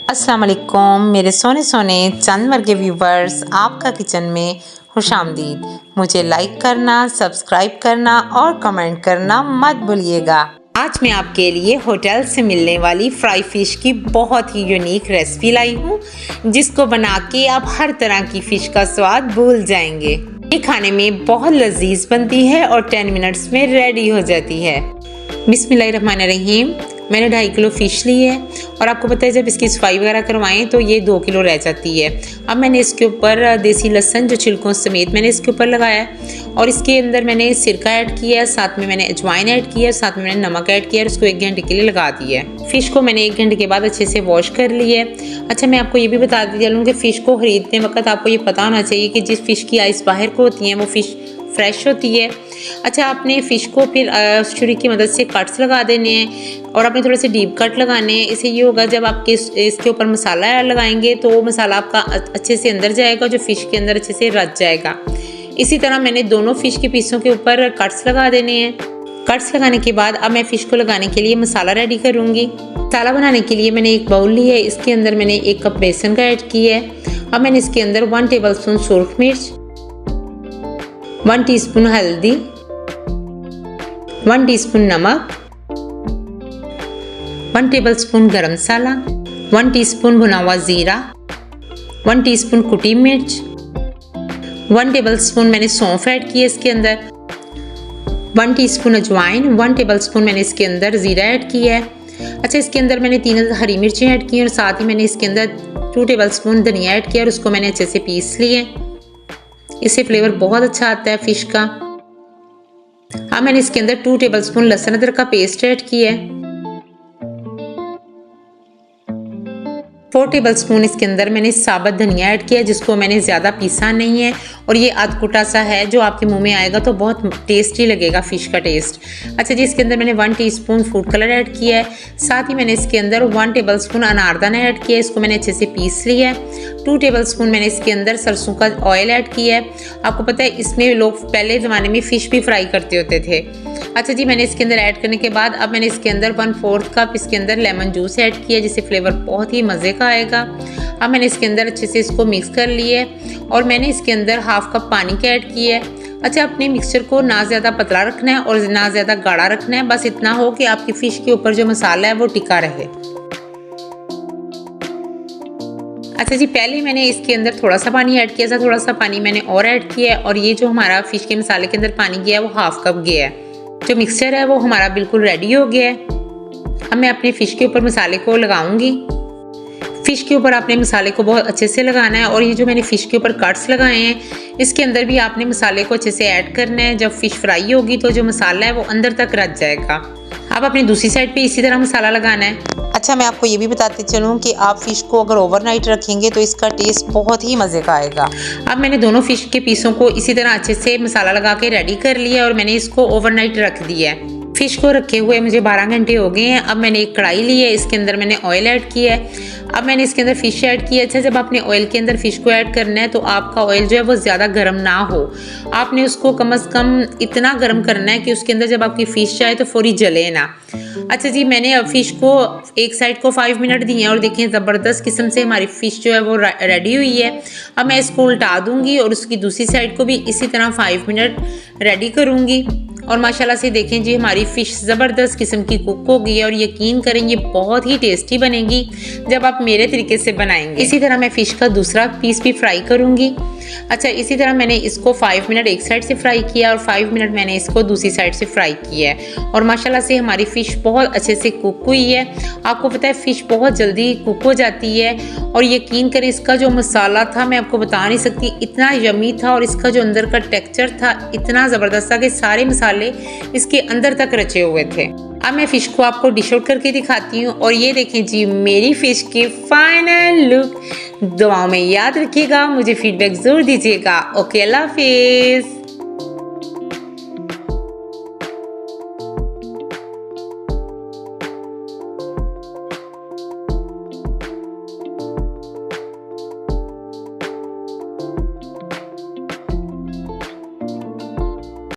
अस्सलाम वालेकुम मेरे सोने सोने चंद वर्गे व्यूवर्स, आपका किचन में खुशामदीद। मुझे लाइक करना, सब्सक्राइब करना और कमेंट करना मत भूलिएगा। आज मैं आपके लिए होटल से मिलने वाली फ्राई फिश की बहुत ही यूनिक रेसिपी लाई हूँ, जिसको बना के आप हर तरह की फ़िश का स्वाद भूल जाएंगे। ये खाने में बहुत लजीज बनती है और 10 मिनट्स में रेडी हो जाती है। बिस्मिल्लाहिर्रहमानिर्रहीम। मैंने 2.5 किलो फ़िश ली है और आपको पता है जब इसकी सफाई वगैरह करवाएं तो ये 2 किलो रह जाती है। अब मैंने इसके ऊपर देसी लहसुन जो छिलकों समेत मैंने इसके ऊपर लगाया और इसके अंदर मैंने सिरका ऐड किया, साथ में मैंने अजवाइन ऐड किया, साथ में मैंने नमक ऐड किया और इसको 1 घंटे के लिए लगा दिया है। फ़िश को मैंने 1 घंटे के बाद अच्छे से वॉश कर लिया है। अच्छा, मैं आपको ये भी बता चलूँ कि फ़िश को ख़रीदते वक्त आपको ये पता होना चाहिए कि जिस फ़िश की आइस बाहर को होती हैं वो फ़िश फ्रेश होती है। अच्छा, आपने फ़िश को फिर छुरी की मदद से कट्स लगा देने हैं और आपने थोड़े से डीप कट लगाने हैं। इससे ये होगा जब आपके इसके ऊपर मसाला लगाएंगे तो वो मसाला आपका अच्छे से अंदर जाएगा, जो फ़िश के अंदर अच्छे से रच जाएगा। इसी तरह मैंने दोनों फ़िश के पीसों के ऊपर कट्स लगा देने हैं। कट्स लगाने के बाद अब मैं फ़िश को लगाने के लिए मसाला रेडी करूँगी। मसाला बनाने के लिए मैंने एक बाउल ली है, इसके अंदर मैंने 1 कप बेसन का ऐड किया है। अब मैंने इसके अंदर 1 टेबलस्पून सुरख मिर्च, 1 टीस्पून हल्दी, 1 टीस्पून नमक, 1 टेबलस्पून गरम मसाला, 1 टीस्पून भुना हुआ ज़ीरा, 1 टीस्पून कुटी मिर्च, 1 टेबलस्पून मैंने सौंफ ऐड किया इसके अंदर, 1 टीस्पून अजवाइन, 1 टेबलस्पून मैंने इसके अंदर ज़ीरा ऐड किया है। अच्छा, इसके अंदर मैंने 3 हरी मिर्चें ऐड की और साथ ही मैंने इसके अंदर 2 टेबलस्पून धनिया ऐड किया और उसको मैंने अच्छे से पीस लिए। इससे फ्लेवर बहुत अच्छा आता है फ़िश का। अब मैंने इसके अंदर 2 टेबलस्पून लहसुन अदरक का पेस्ट ऐड किया है। 4 टेबलस्पून इसके अंदर मैंने साबुत धनिया ऐड किया, जिसको मैंने ज़्यादा पीसा नहीं है और ये अधकुटा सा है, जो आपके मुंह में आएगा तो बहुत टेस्टी लगेगा फ़िश का टेस्ट। अच्छा जी, इसके अंदर मैंने 1 टीस्पून फूड कलर ऐड किया है। साथ ही मैंने इसके अंदर 1 टेबलस्पून अनारदाना ऐड किया है, इसको मैंने अच्छे से पीस लिया है। 2 टेबलस्पून मैंने इसके अंदर सरसों का ऑयल ऐड किया है। आपको पता है इसमें लोग पहले ज़माने में फ़िश भी फ्राई करते होते थे। अच्छा जी, मैंने इसके अंदर ऐड करने के बाद अब मैंने इसके अंदर 1/4 कप इसके अंदर लेमन जूस ऐड किया, जिससे फ्लेवर बहुत ही मज़े का आएगा। अब मैंने इसके अंदर अच्छे से इसको मिक्स कर लिया है और मैंने इसके अंदर 1/2 कप पानी का ऐड किया है। अच्छा, अपने मिक्सचर को ना ज़्यादा पतला रखना है और ना ज़्यादा गाढ़ा रखना है, बस इतना हो कि आपकी फ़िश के ऊपर जो मसाला है वो टिका रहे। अच्छा जी, पहले मैंने इसके अंदर थोड़ा सा पानी ऐड किया था, थोड़ा सा पानी मैंने और ऐड किया है और ये जो हमारा फ़िश के मसाले के अंदर पानी गया है वो 1/2 कप गया है। जो मिक्सचर है वो हमारा बिल्कुल रेडी हो गया है। अब मैं अपने फ़िश के ऊपर मसाले को लगाऊंगी। फ़िश के ऊपर आपने मसाले को बहुत अच्छे से लगाना है और ये जो मैंने फ़िश के ऊपर कट्स लगाए हैं, इसके अंदर भी आपने मसाले को अच्छे से ऐड करना है। जब फ़िश फ्राई होगी तो जो मसाला है वो अंदर तक रच जाएगा। अब अपनी दूसरी साइड पे इसी तरह मसाला लगाना है। अच्छा, मैं आपको ये भी बताती चलूँ कि आप फ़िश को अगर ओवरनाइट रखेंगे तो इसका टेस्ट बहुत ही मज़े का आएगा। अब मैंने दोनों फ़िश के पीसों को इसी तरह अच्छे से मसाला लगा के रेडी कर लिया और मैंने इसको ओवरनाइट रख दिया है। फ़िश को रखे हुए मुझे 12 घंटे हो गए हैं। अब मैंने एक कढ़ाई ली है, इसके अंदर मैंने ऑयल ऐड किया है। अब मैंने इसके अंदर फ़िश ऐड किया। अच्छा, जब आपने ऑयल के अंदर फ़िश को ऐड करना है तो आपका ऑयल जो है वो ज़्यादा गर्म ना हो। आपने उसको कम से कम इतना गर्म करना है कि उसके अंदर जब आपकी फ़िश जाए तो फौरी जले ना। अच्छा जी, मैंने अब फ़िश को एक साइड को 5 मिनट दिए हैं और देखें ज़बरदस्त किस्म से हमारी फ़िश जो है वो रेडी हुई है। अब मैं इसको उल्टा दूंगी और उसकी दूसरी साइड को भी इसी तरह 5 मिनट रेडी करूंगी और माशाल्लाह से देखें जी हमारी फ़िश ज़बरदस्त किस्म की कुक हो गई है और यकीन करें ये बहुत ही टेस्टी बनेगी जब आप मेरे तरीके से बनाएंगे। इसी तरह मैं फ़िश का दूसरा पीस भी फ्राई करूँगी। अच्छा, इसी तरह मैंने इसको 5 मिनट एक साइड से फ्राई किया और 5 मिनट मैंने इसको दूसरी साइड से फ्राई किया है और माशाल्लाह से हमारी फ़िश बहुत अच्छे से कुक हुई है। आपको पता है फ़िश बहुत जल्दी कुक हो जाती है और यकीन करें इसका जो मसाला था मैं आपको बता नहीं सकती, इतना यमी था और इसका जो अंदर का टेक्सचर था इतना ज़बरदस्त था कि सारे मसाले इसके अंदर तक रचे हुए थे। अब मैं फ़िश को आपको डिश आउट करके दिखाती हूँ और ये देखें जी मेरी फ़िश की फाइनल लुक। दुआओं में याद रखिएगा, मुझे फीडबैक ज़रूर दीजिएगा। ओके, अल्लाह हाफिज़।